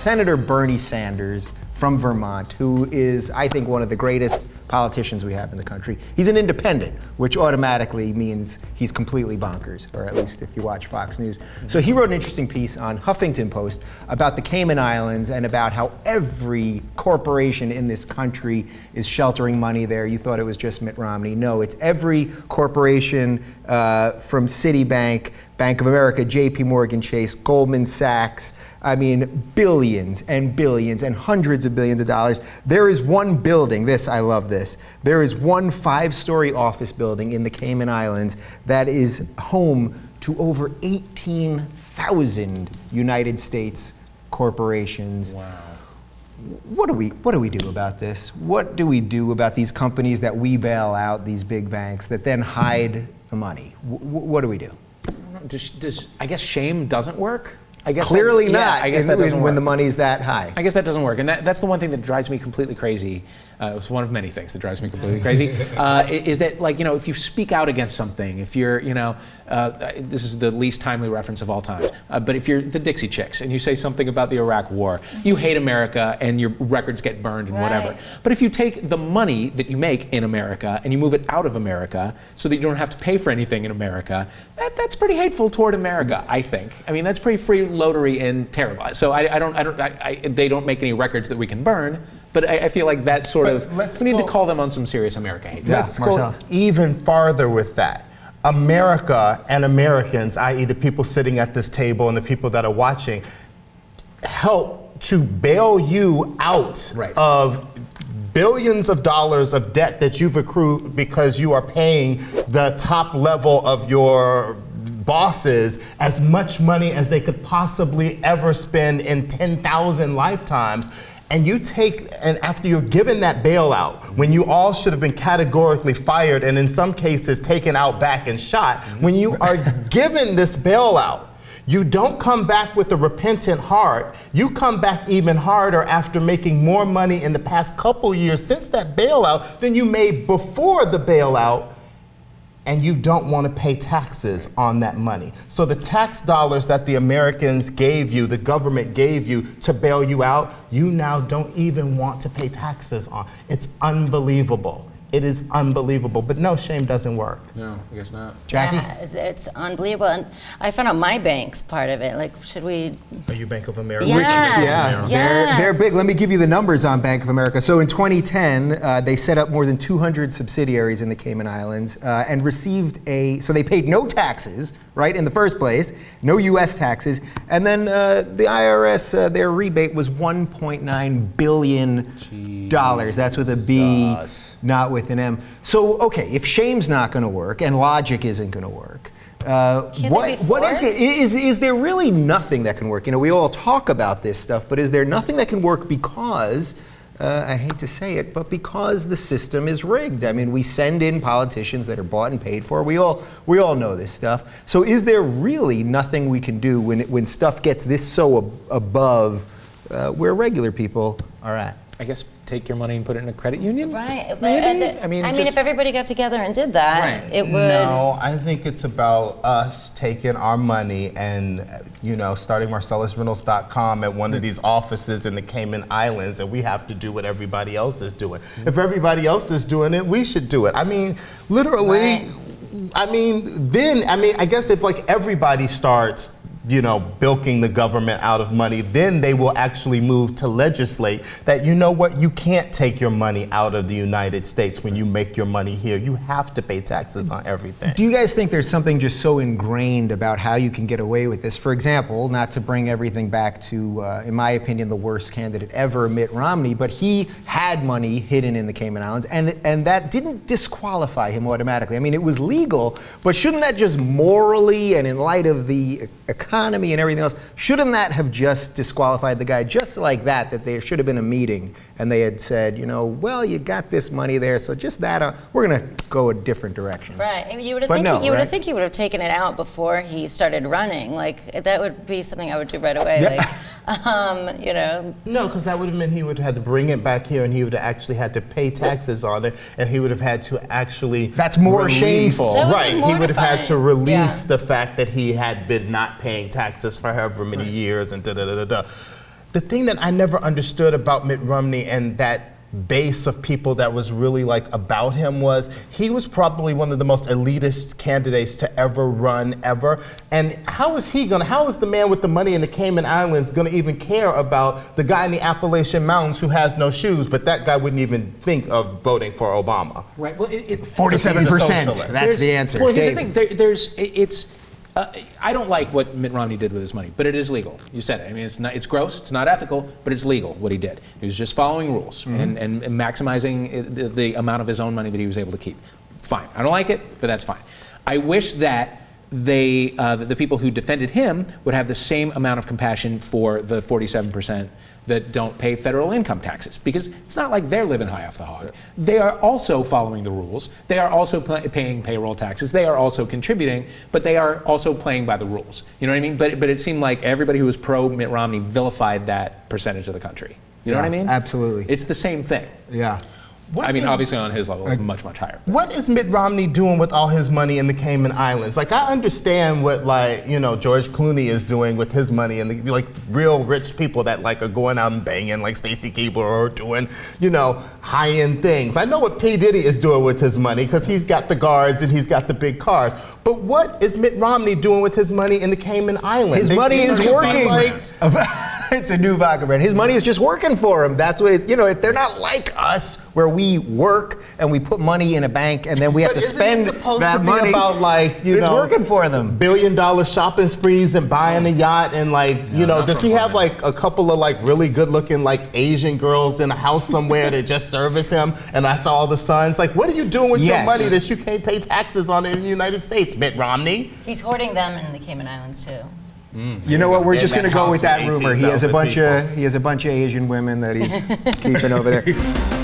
Senator Bernie Sanders from Vermont, who is, I think, one of the greatest politicians we have in the country. He's an independent, which automatically means he's completely bonkers, or at least if you watch Fox News. So he wrote an interesting piece on Huffington Post about the Cayman Islands and about how every corporation in this country is sheltering money there. You thought it was just Mitt Romney. No, it's every corporation from Citibank, Bank of America, JP Morgan Chase, Goldman Sachs. I mean, billions and billions and hundreds of billions of dollars. There is one building, I love this. There is one 5-story office building in the Cayman Islands that is home to over 18,000 United States corporations. Wow. What do we do about this? What do we do about these companies that we bail out, these big banks that then hide the money? What do we do? I guess shame doesn't work? I guess Clearly not. Yeah, I guess that doesn't work. When the money's that high. I guess that doesn't work, and that's the one thing that drives me completely crazy. It's one of many things that drives me completely crazy. Is that, like, if you speak out against something, if you're, this is the least timely reference of all time, but if you're the Dixie Chicks and you say something about the Iraq War, you hate America and your records get burned and whatever. But if you take the money that you make in America and you move it out of America so that you don't have to pay for anything in America, that's pretty hateful toward America, I think. I mean, that's pretty freeloadery and terrible. So they don't make any records that we can burn, but I feel like that sort of, we need to call them on some serious America hate. Let's go even farther with that. America and Americans, i.e. the people sitting at this table and the people that are watching, help to bail you out of billions of dollars of debt that you've accrued because you are paying the top level of your bosses as much money as they could possibly ever spend in 10,000 lifetimes. And you take, and after you're given that bailout, when you all should have been categorically fired and in some cases taken out back and shot, when you are given this bailout, you don't come back with a repentant heart. You come back even harder after making more money in the past couple years since that bailout than you made before the bailout. And you don't want to pay taxes on that money. So the tax dollars that the Americans gave you, the government gave you to bail you out, you now don't even want to pay taxes on. It's unbelievable. It is unbelievable. But no, shame doesn't work. No, I guess not. Jackie? Yeah, it's unbelievable. And I found out my bank's part of it. Like, should we? Are you Bank of America? Yes. They're big. Let me give you the numbers on Bank of America. So in 2010, they set up more than 200 subsidiaries in the Cayman Islands and received so they paid no taxes, right, in the first place, no U.S. taxes, and then the IRS, their rebate was $1.9 billion. That's with a B, not with an M. So, okay, if shame's not going to work and logic isn't going to work, is there really nothing that can work? We all talk about this stuff, but is there nothing that can work because, I hate to say it, but because the system is rigged? I mean, we send in politicians that are bought and paid for. We all know this stuff. So is there really nothing we can do when stuff gets this so above where regular people are at? I guess take your money and put it in a credit union? Maybe? I mean, if everybody got together and did that, it would. No, I think it's about us taking our money and, starting MarcellusReynolds.com at one of these offices in the Cayman Islands, and we have to do what everybody else is doing. If everybody else is doing it, we should do it. I mean, literally, I guess if everybody starts bilking the government out of money, then they will actually move to legislate that, you can't take your money out of the United States when you make your money here. You have to pay taxes on everything. Do you guys think there's something just so ingrained about how you can get away with this? For example, not to bring everything back to, in my opinion, the worst candidate ever, Mitt Romney, but he had money hidden in the Cayman Islands, and that didn't disqualify him automatically. I mean, it was legal, but shouldn't that just morally and in light of the economy and everything else, shouldn't that have just disqualified the guy just like that there should have been a meeting and they had said, you got this money there, so just that, we're going to go a different direction. Right. I mean, you would have think he would have taken it out before he started running. That would be something I would do right away. Yeah. No, because that would have meant he would have had to bring it back here and he would have actually had to pay taxes on it, and he would have had to actually That's more shameful. Right. He would have had to release the fact that he had been not paying taxes for however many years and da-da-da-da-da. the thing that I never understood about Mitt Romney and that base of people that was really like about him was he was probably one of the most elitist candidates to ever run ever. And how is the man with the money in the Cayman Islands gonna even care about the guy in the Appalachian Mountains who has no shoes, but that guy wouldn't even think of voting for Obama? Right. Well, 47%. That's the answer. Well, here's the thing. I don't like what Mitt Romney did with his money, but it is legal. You said it. I mean, it's gross, it's not ethical, but it's legal what he did. He was just following rules and maximizing the amount of his own money that he was able to keep. Fine. I don't like it, but that's fine. I wish that the people who defended him would have the same amount of compassion for the 47% that don't pay federal income taxes, because it's not like they're living high off the hog. They are also following the rules. They are also paying payroll taxes. They are also contributing, but they are also playing by the rules. You know what I mean? But it seemed like everybody who was pro Mitt Romney vilified that percentage of the country. You know what I mean? Absolutely. It's the same thing. Yeah. Obviously on his level, it's much, much higher. What is Mitt Romney doing with all his money in the Cayman Islands? Like, I understand what, like, George Clooney is doing with his money, and the, like, real rich people that, like, are going out and banging, like Stacey Keebler, or doing, high-end things. I know what P. Diddy is doing with his money, because he's got the guards and he's got the big cars. But what is Mitt Romney doing with his money in the Cayman Islands? His money is working. It's a new vodka brand. His money is just working for him. That's what they're not like us, where we work and we put money in a bank and then we have to spend that money. About, like, it's working for them. $1 billion shopping sprees and buying a yacht and, like, does he have like a couple of, like, really good-looking, like, Asian girls in a house somewhere that just service him, and that's all the sons? Like, what are you doing with your money that you can't pay taxes on in the United States, Mitt Romney? He's hoarding them in the Cayman Islands too. You know what? We're just going to go with that rumor. He has a bunch of Asian women that he's keeping over there.